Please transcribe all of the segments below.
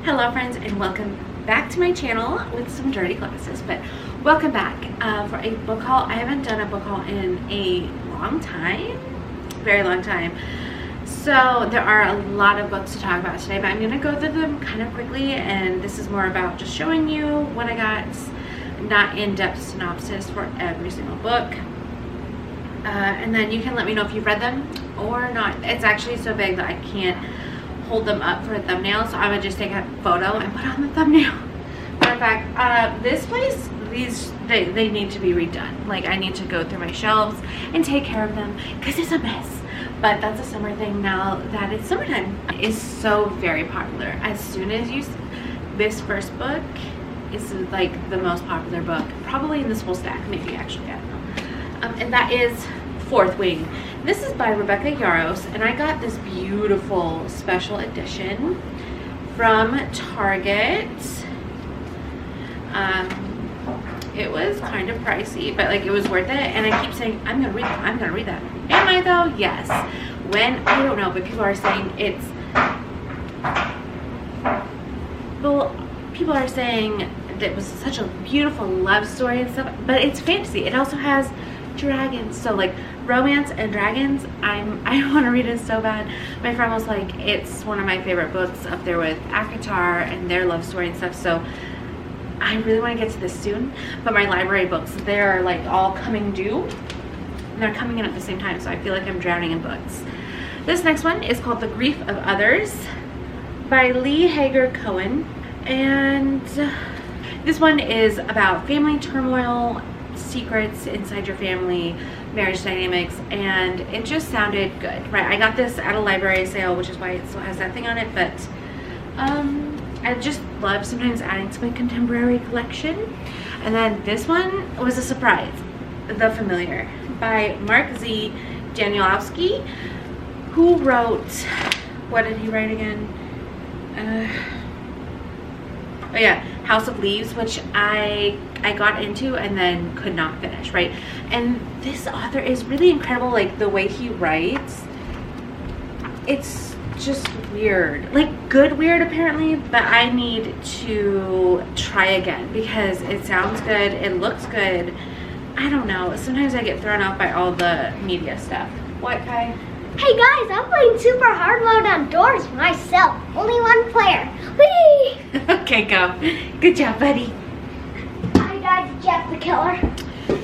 Hello friends, and welcome back to my channel with some dirty glasses, but welcome back for a book haul. I haven't done a book haul in a long time, very long time. So there are a lot of books to talk about today, but I'm going to go through them kind of quickly, and this is more about just showing you what I got, not in-depth synopsis for every single book. And then you can let me know if you've read them or not. It's actually so big that I can't hold them up for a thumbnail, so I would just take a photo and put on the thumbnail. Matter of fact, this place, they need to be redone. Like, I need to go through my shelves and take care of them because it's a mess. But that's a summer thing now that it's summertime. It is so very popular. As soon as this first book is like the most popular book probably in this whole stack, maybe, actually, I don't know. And that is Fourth Wing. This is by Rebecca Yarros, and I got this beautiful special edition from Target. It was kind of pricey, but like it was worth it, and I keep saying I'm gonna read that, I'm gonna read that. Am I though? Yes. When? I don't know, but people are saying it's, well, people are saying that it was such a beautiful love story and stuff, but it's fantasy. It also has dragons, so like romance and dragons. I want to read it so bad. My friend was like, it's one of my favorite books, up there with ACOTAR and their love story and stuff, so I really want to get to this soon. But my library books, they're like all coming due, and they're coming in at the same time, so I feel like I'm drowning in books. This next one is called The Grief of Others by Lee Hager Cohen, and this one is about family turmoil, secrets inside your family, marriage dynamics, and it just sounded good, right? I got this at a library sale, which is why it still has that thing on it, but I just love sometimes adding to my contemporary collection. And then this one was a surprise, The Familiar by Mark Z. Danielowski, who wrote, what did he write again? Oh yeah, House of Leaves, which I got into and then could not finish, right? And this author is really incredible. Like, the way he writes, it's just weird, like good weird apparently, but I need to try again because it sounds good, it looks good. I don't know, sometimes I get thrown off by all the media stuff. What, Kai? Hey guys, I'm playing super hard mode on Doors myself. Only one player. Whee! Okay, go. Good job, buddy. Hi guys, Jeff the Killer.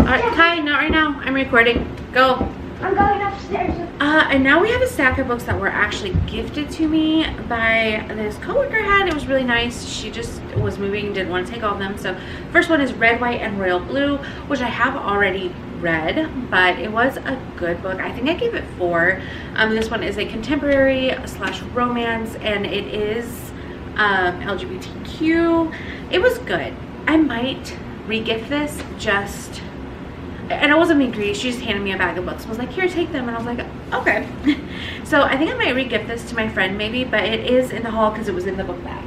Alright, Kai, not right now. I'm recording. Go. I'm going upstairs. And now we have a stack of books that were actually gifted to me by this coworker had. It was really nice. She just was moving and didn't want to take all of them. So first one is Red, White, and Royal Blue, which I have already read, but it was a good book. I think I gave it 4. This one is a contemporary / romance, and it is LGBTQ. It was good. I might re-gift this, just, and I wasn't being greedy. She just handed me a bag of books and was like, here, take them, and I was like, okay. So I think I might re-gift this to my friend maybe, but it is in the haul because it was in the book bag.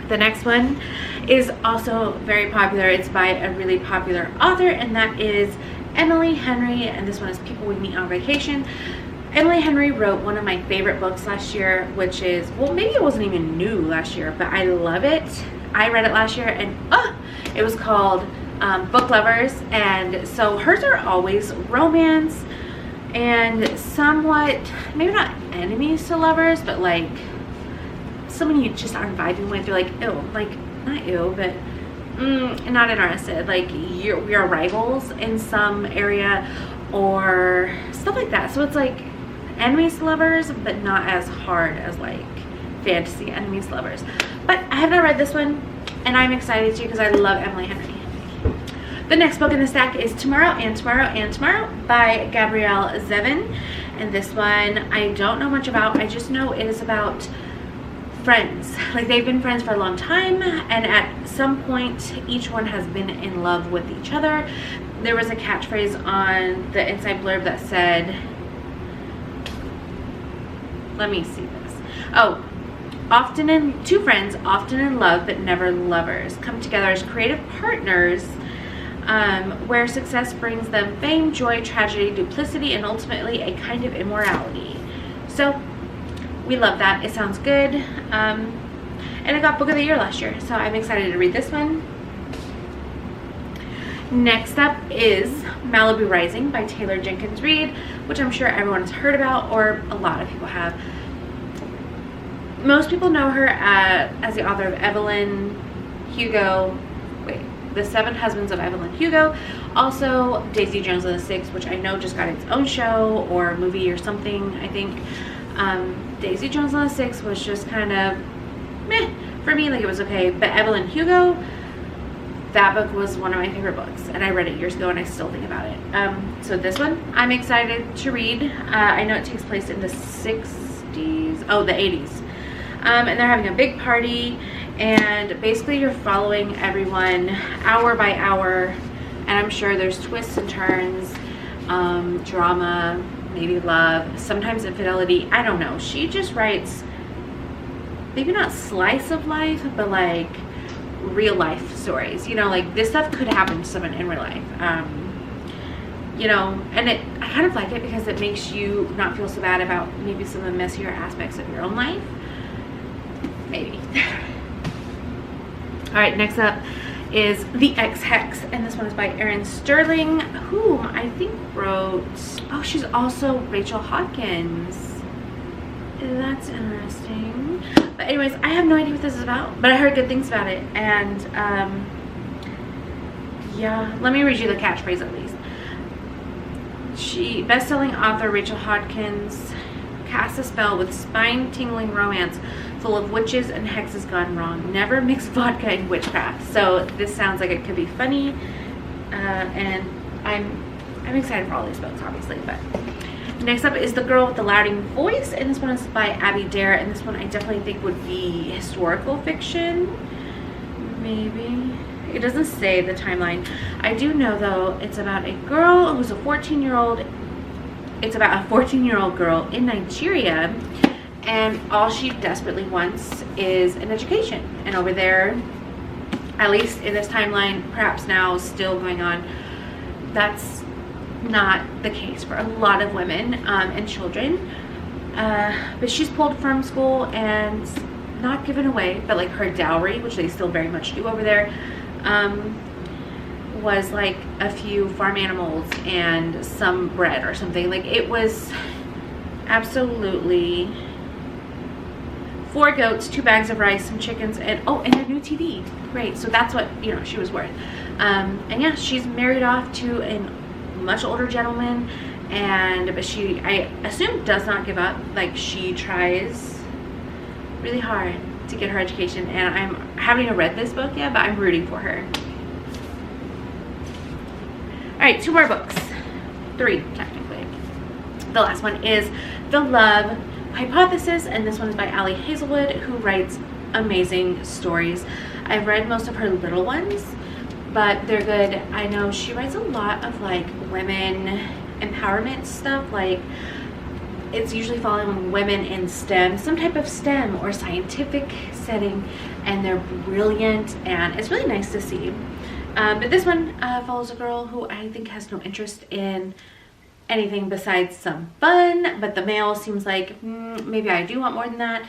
The next one is also very popular. It's by a really popular author, and that is Emily Henry, and this one is People We Meet on Vacation. Emily Henry wrote one of my favorite books last year, which is, well, maybe it wasn't even new last year, but I love it. I read it last year, and it was called Book Lovers, and so hers are always romance and somewhat, maybe not enemies to lovers, but like someone you just aren't vibing with. You're like, ew, like, not ew, but not interested. Like, we are rivals in some area or stuff like that. So it's like enemies to lovers, but not as hard as like fantasy enemies to lovers. But I have not read this one, and I'm excited to because I love Emily Henry. The next book in the stack is Tomorrow and Tomorrow and Tomorrow by Gabrielle Zevin, and this one I don't know much about. I just know it is about friends. Like, they've been friends for a long time, and at some point each one has been in love with each other. There was a catchphrase on the inside blurb that said, let me see this. Oh, two friends often in love but never lovers come together as creative partners, where success brings them fame, joy, tragedy, duplicity, and ultimately a kind of immorality. So we love that. It sounds good. And it got Book of the Year last year, so I'm excited to read this one. Next up is Malibu Rising by Taylor Jenkins Reid, which I'm sure everyone has heard about, or a lot of people have. Most people know her as the author of Evelyn Hugo, The Seven Husbands of Evelyn Hugo. Also Daisy Jones and the Six, which I know just got its own show or movie or something, I think. Daisy Jones and the Six was just kind of meh for me, like it was okay. But Evelyn Hugo, that book was one of my favorite books, and I read it years ago and I still think about it. So this one I'm excited to read. I know it takes place in the 60s, oh, the 80s. And they're having a big party, and basically you're following everyone hour by hour, and I'm sure there's twists and turns, drama, maybe love, sometimes infidelity, I don't know. She just writes, maybe not slice of life, but like real life stories, you know, like this stuff could happen to someone in real life. You know, and I kind of like it because it makes you not feel so bad about maybe some of the messier aspects of your own life. Maybe. All right, next up is The Ex-Hex, and this one is by Erin Sterling, whom I think wrote, oh, she's also Rachel Hawkins. That's interesting. But anyways, I have no idea what this is about, but I heard good things about it. And yeah, let me read you the catchphrase at least. Best-selling author Rachel Hawkins casts a spell with spine-tingling romance full of witches and hexes gone wrong. Never mix vodka and witchcraft. So this sounds like it could be funny, and I'm excited for all these books, obviously. But next up is The Girl with the Louding Voice, and this one is by Abby Dare, and this one I definitely think would be historical fiction, maybe. It doesn't say the timeline. I do know though it's about a girl who's a 14-year-old. It's about a 14-year-old girl in Nigeria, and all she desperately wants is an education. And over there, at least in this timeline, perhaps now still going on, that's not the case for a lot of women and children. But she's pulled from school and not given away, but like her dowry, which they still very much do over there, was like a few farm animals and some bread or something. Like it was absolutely 4 goats, 2 bags of rice, some chickens, and oh, and a new TV. Great. So that's what, you know, she was worth. And yeah, she's married off to a much older gentleman, but she, I assume, does not give up. Like she tries really hard to get her education, and I haven't read this book yet, but I'm rooting for her. All right, 2 more books. 3 technically. The last one is The Love Hypothesis, and this one is by Ali Hazelwood, who writes amazing stories. I've read most of her little ones, but they're good. I know she writes a lot of like women empowerment stuff, like it's usually following women in STEM, some type of STEM or scientific setting, and they're brilliant, and it's really nice to see. But this one follows a girl who I think has no interest in anything besides some fun, but the male seems like maybe I do want more than that.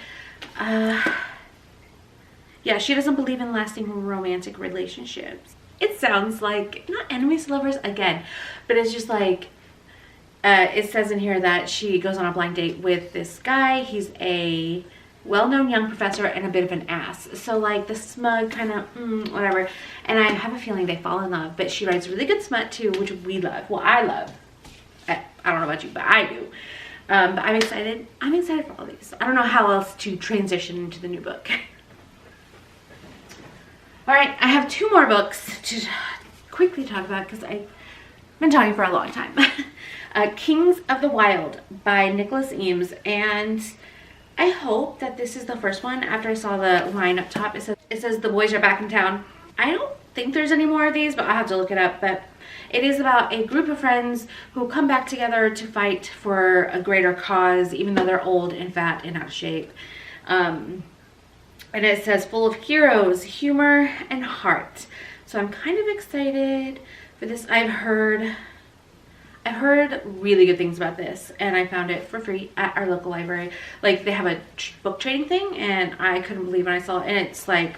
Yeah, she doesn't believe in lasting romantic relationships. It sounds like, not enemies to lovers again, but it's just like, it says in here that she goes on a blind date with this guy. He's a well-known young professor and a bit of an ass. So like the smug kind of whatever. And I have a feeling they fall in love, but she writes really good smut too, which we love. Well, I love. I don't know about you, but I do. But I'm excited. I'm excited for all these. I don't know how else to transition into the new book. All right, I have 2 more books to quickly talk about because I've been talking for a long time. Kings of the Wild by Nicholas Eames, and I hope that this is the first one. After I saw the line up top, it says the boys are back in town. I don't think there's any more of these, but I'll have to look it up. But it is about a group of friends who come back together to fight for a greater cause, even though they're old and fat and out of shape. And it says full of heroes, humor, and heart. So I'm kind of excited for this. I've heard I've heard really good things about this, and I found it for free at our local library. Like, they have a book trading thing, and I couldn't believe when I saw it, and it's like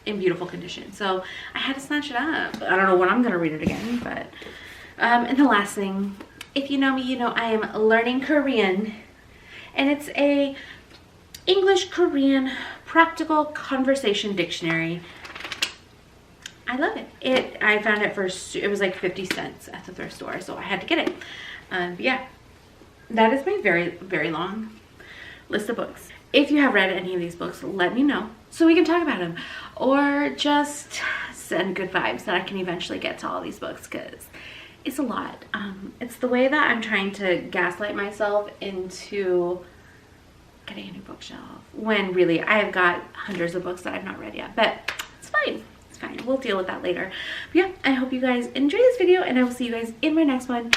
in beautiful condition. So I had to snatch it up. I don't know when I'm gonna read it again, but and the last thing, if you know me, you know I am learning Korean, and it's a English Korean practical conversation dictionary. I love it. I found it it was like 50 cents at the thrift store, so I had to get it. Yeah, that is my very, very long list of books. If you have read any of these books, let me know so we can talk about them, or just send good vibes that I can eventually get to all these books, because it's a lot. It's the way that I'm trying to gaslight myself into getting a new bookshelf, when really I have got hundreds of books that I've not read yet, but it's fine. Fine, we'll deal with that later. But yeah, I hope you guys enjoy this video, and I will see you guys in my next one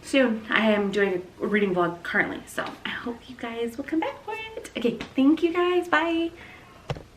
soon. I am doing a reading vlog currently, so I hope you guys will come back for it. Okay, thank you guys. Bye.